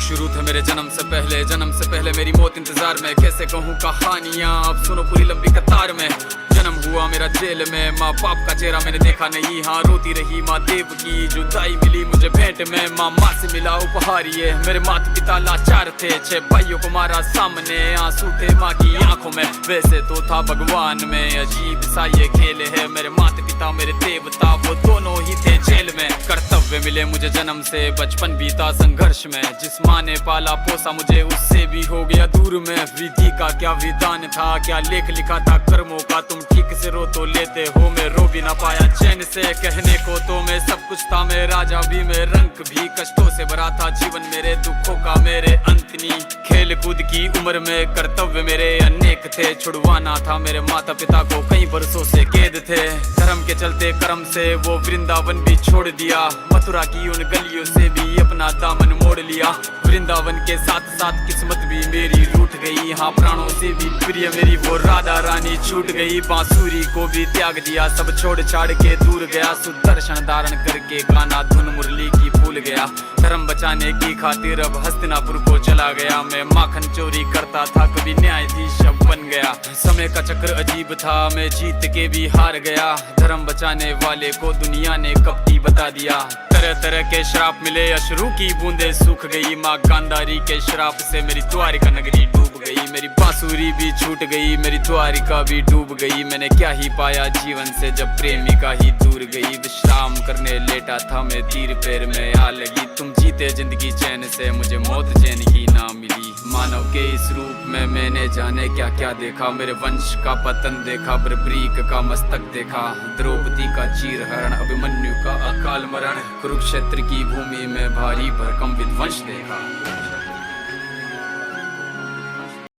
शुरू थे मेरे जन्म से पहले मेरी मौत इंतजार में। कैसे कहूँ कहानियाँ, अब सुनो पूरी लंबी कतार में। जन्म हुआ मेरा जेल में, माँ बाप का चेहरा मैंने देखा नहीं। हाँ रोती रही माँ देव की, जुदाई मिली मुझे भेंट में। माँ से मिला उपहार ये, मेरे माता पिता लाचार थे। 6 भाइयों को मारा सामने, आंसू थे माँ की आंखों में। वैसे तो था भगवान में, अजीब सा ये खेल है। मेरे माता पिता मेरे देवता, वो दोनों ही थे जेल में। कर्तव्य मिले मुझे जन्म से, बचपन बीता संघर्ष में। जिस माँ ने पाला पोसा मुझे, उससे भी हो गया दूर में। विधि का क्या विधान था, क्या लेख लिखा था कर्मों का। तुम ठीक से रो तो लेते हो, मैं रो भी ना पाया चैन से। कहने को तो मैं सब कुछ था, मैं राजा भी, मैं रंग भी। कष्टों से भरा था जीवन मेरे, दुखों का मेरे अंत नहीं। खेल कूद की उम्र में कर्तव्य मेरे अनेक थे। छुड़वाना था मेरे माता पिता को, कई बरसों से कैद थे। धर्म के चलते कर्म से वो वृंदावन भी छोड़ दिया। मथुरा की उन गलियों से भी अपना दामन मोड़ लिया। वृंदावन के साथ साथ किस्मत भी मेरी रूठ गई। हाँ प्राणों से भी प्रिय मेरी वो राधा रानी छूट गई। बांसुरी को भी त्याग दिया, सब छोड़ छाड़ के दूर गया। सुदर्शन धारण करके गाना धुन मुरली की भूल गया। धर्म बचाने की खातिर अब हस्तिनापुर को चला गया। मैं माखन चोरी करता था, कभी न्यायाधीश अब बन गया। समय का चक्र अजीब था, मैं जीत के भी हार गया। धर्म बचाने वाले को दुनिया ने कपटी बता दिया। तरह तरह के श्राप मिले, अश्रु की बूंदे सूख गई। माँ गांधारी के श्राप से मेरी द्वारिका नगरी डूब गई। मेरी बांसुरी भी छूट गई, मेरी द्वारिका भी डूब गई। मैंने क्या ही पाया जीवन से, जब प्रेमिका ही दूर गई। विश्राम करने लेटा था मैं, तीर पैर में आ लगी। तुम जीते जिंदगी चैन से, मुझे मौत चैन की ना मिली। मानव के इस रूप में मैंने जाने क्या क्या देखा। मेरे वंश का पतन देखा, बर्बरीक का मस्तक देखा। द्रौपदी का चीरहरण, अभिमन्यु का अकाल मरण। कुरुक्षेत्र की भूमि में भारी भरकम विध्वंस देखा।